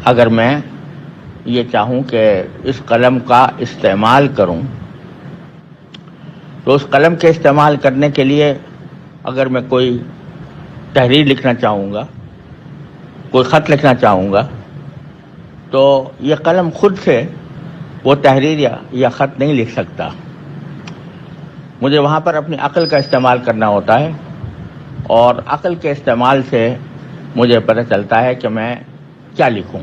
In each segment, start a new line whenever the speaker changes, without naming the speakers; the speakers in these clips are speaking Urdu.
اگر میں یہ چاہوں کہ اس قلم کا استعمال کروں تو اس قلم کے استعمال کرنے کے لیے اگر میں کوئی تحریر لکھنا چاہوں گا، کوئی خط لکھنا چاہوں گا، تو یہ قلم خود سے وہ تحریر یا خط نہیں لکھ سکتا. مجھے وہاں پر اپنی عقل کا استعمال کرنا ہوتا ہے، اور عقل کے استعمال سے مجھے پتہ چلتا ہے کہ میں کیا لکھوں،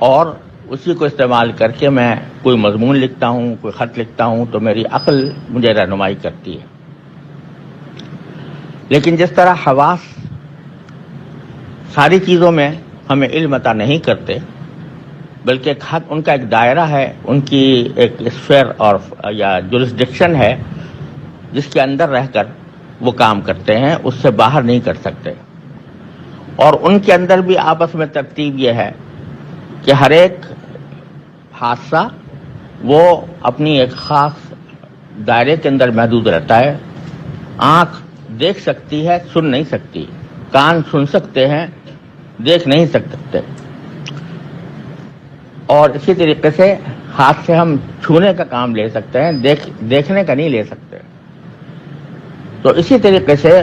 اور اسی کو استعمال کر کے میں کوئی مضمون لکھتا ہوں، کوئی خط لکھتا ہوں، تو میری عقل مجھے رہنمائی کرتی ہے. لیکن جس طرح حواس ساری چیزوں میں ہمیں علم عطا نہیں کرتے، بلکہ ان کا ایک دائرہ ہے، ان کی ایک اسفیئر اور یا جورسڈکشن ہے جس کے اندر رہ کر وہ کام کرتے ہیں، اس سے باہر نہیں کر سکتے. اور ان کے اندر بھی آپس میں ترتیب یہ ہے کہ ہر ایک حادثہ وہ اپنی ایک خاص دائرے کے اندر محدود رہتا ہے. آنکھ دیکھ سکتی ہے، سن نہیں سکتی. کان سن سکتے ہیں، دیکھ نہیں سکتے. اور اسی طریقے سے ہاتھ سے ہم چھونے کا کام لے سکتے ہیں، دیکھنے کا نہیں لے سکتے. تو اسی طریقے سے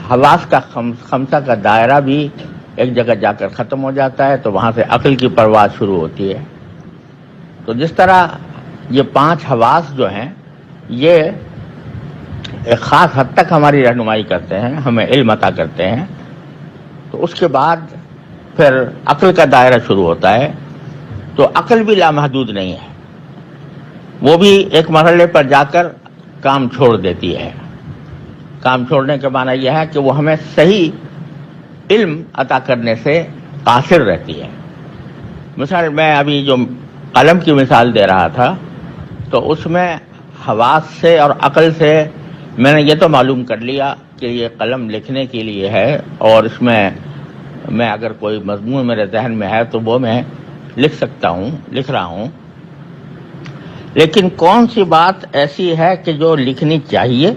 حواس کا خمسہ کا دائرہ بھی ایک جگہ جا کر ختم ہو جاتا ہے، تو وہاں سے عقل کی پرواز شروع ہوتی ہے. تو جس طرح یہ 5 حواس جو ہیں یہ ایک خاص حد تک ہماری رہنمائی کرتے ہیں، ہمیں علم عطا کرتے ہیں، تو اس کے بعد پھر عقل کا دائرہ شروع ہوتا ہے. تو عقل بھی لامحدود نہیں ہے، وہ بھی ایک مرحلے پر جا کر کام چھوڑ دیتی ہے. کام چھوڑنے کے معنی یہ ہے کہ وہ ہمیں صحیح علم عطا کرنے سے قاصر رہتی ہے. مثال میں ابھی جو قلم کی مثال دے رہا تھا، تو اس میں حواس سے اور عقل سے میں نے یہ تو معلوم کر لیا کہ یہ قلم لکھنے کے لیے ہے، اور اس میں اگر کوئی مضمون میرے ذہن میں ہے تو وہ میں لکھ سکتا ہوں، لکھ رہا ہوں. لیکن کون سی بات ایسی ہے کہ جو لکھنی چاہیے،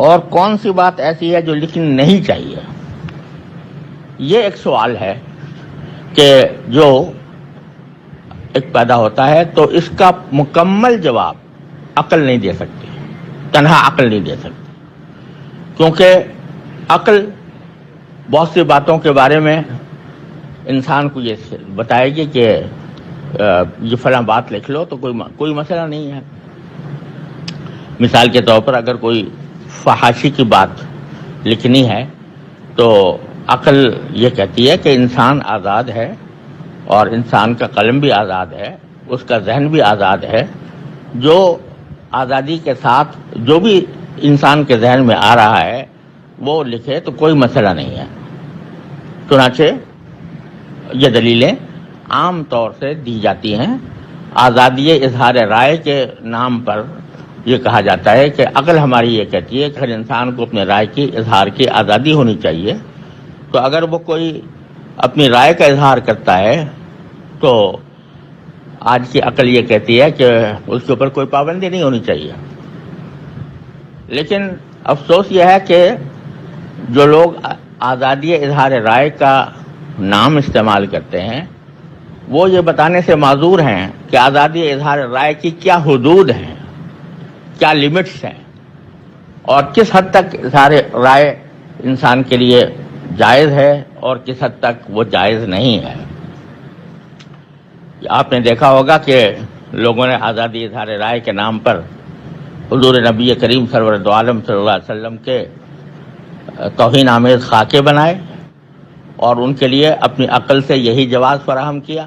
اور کون سی بات ایسی ہے جو لکھنی نہیں چاہیے؟ یہ ایک سوال ہے کہ جو ایک پیدا ہوتا ہے، تو اس کا مکمل جواب عقل نہیں دے سکتی، تنہا عقل نہیں دے سکتی. کیونکہ عقل بہت سی باتوں کے بارے میں انسان کو یہ بتائے گی کہ یہ فلاں بات لکھ لو، تو کوئی مسئلہ نہیں ہے. مثال کے طور پر اگر کوئی فحاشی کی بات لکھنی ہے، تو عقل یہ کہتی ہے کہ انسان آزاد ہے، اور انسان کا قلم بھی آزاد ہے، اس کا ذہن بھی آزاد ہے. جو آزادی کے ساتھ جو بھی انسان کے ذہن میں آ رہا ہے وہ لکھے، تو کوئی مسئلہ نہیں ہے. چنانچہ یہ دلیلیں عام طور سے دی جاتی ہیں. آزادی اظہار رائے کے نام پر یہ کہا جاتا ہے کہ عقل ہماری یہ کہتی ہے کہ ہر انسان کو اپنے رائے کی اظہار کی آزادی ہونی چاہیے. تو اگر وہ کوئی اپنی رائے کا اظہار کرتا ہے، تو آج کی عقل یہ کہتی ہے کہ اس کے اوپر کوئی پابندی نہیں ہونی چاہیے. لیکن افسوس یہ ہے کہ جو لوگ آزادی اظہار رائے کا نام استعمال کرتے ہیں، وہ یہ بتانے سے معذور ہیں کہ آزادی اظہار رائے کی کیا حدود ہیں، کیا لمٹس ہیں، اور کس حد تک اظہار رائے انسان کے لیے جائز ہے اور کس حد تک وہ جائز نہیں ہے. آپ نے دیکھا ہوگا کہ لوگوں نے آزادی اظہار رائے کے نام پر حضور نبی کریم سرور دو عالم صلی اللہ علیہ وسلم کے توہین آمیز خاکے بنائے، اور ان کے لیے اپنی عقل سے یہی جواز فراہم کیا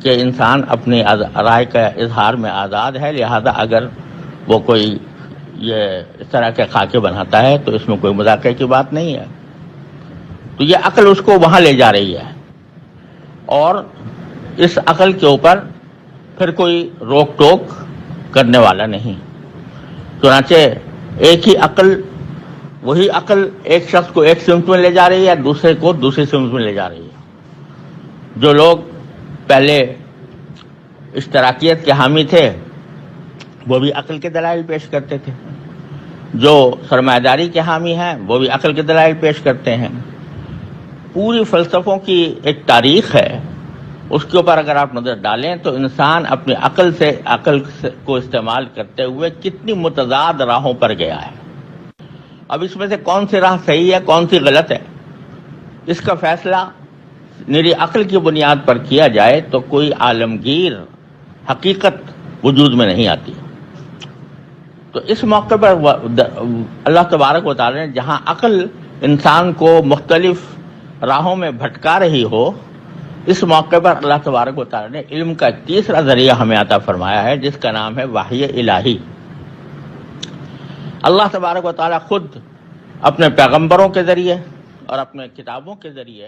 کہ انسان اپنی رائے کا اظہار میں آزاد ہے، لہذا اگر وہ کوئی یہ اس طرح کے خاکے بناتا ہے تو اس میں کوئی مذاکرے کی بات نہیں ہے. تو یہ عقل اس کو وہاں لے جا رہی ہے، اور اس عقل کے اوپر پھر کوئی روک ٹوک کرنے والا نہیں. چنانچہ ایک ہی عقل، وہی عقل ایک شخص کو ایک سمت میں لے جا رہی ہے، دوسرے کو دوسری سمت میں لے جا رہی ہے. جو لوگ پہلے اشتراکیت کے حامی تھے وہ بھی عقل کے دلائل پیش کرتے تھے، جو سرمایہ داری کے حامی ہیں وہ بھی عقل کے دلائل پیش کرتے ہیں. پوری فلسفوں کی ایک تاریخ ہے، اس کے اوپر اگر آپ نظر ڈالیں تو انسان اپنی عقل کو استعمال کرتے ہوئے کتنی متضاد راہوں پر گیا ہے۔ اب اس میں سے کون سی راہ صحیح ہے، کون سی غلط ہے، اس کا فیصلہ میری عقل کی بنیاد پر کیا جائے تو کوئی عالمگیر حقیقت وجود میں نہیں آتی۔ تو اس موقع پر اللہ تبارک و تعالی نے جہاں عقل انسان کو مختلف راہوں میں بھٹکا رہی ہو، اس موقع پر اللہ تبارک و تعالی نے علم کا ایک تیسرا ذریعہ ہمیں عطا فرمایا ہے، جس کا نام ہے وحی الہی۔ اللہ تبارک و تعالی خود اپنے پیغمبروں کے ذریعے اور اپنے کتابوں کے ذریعے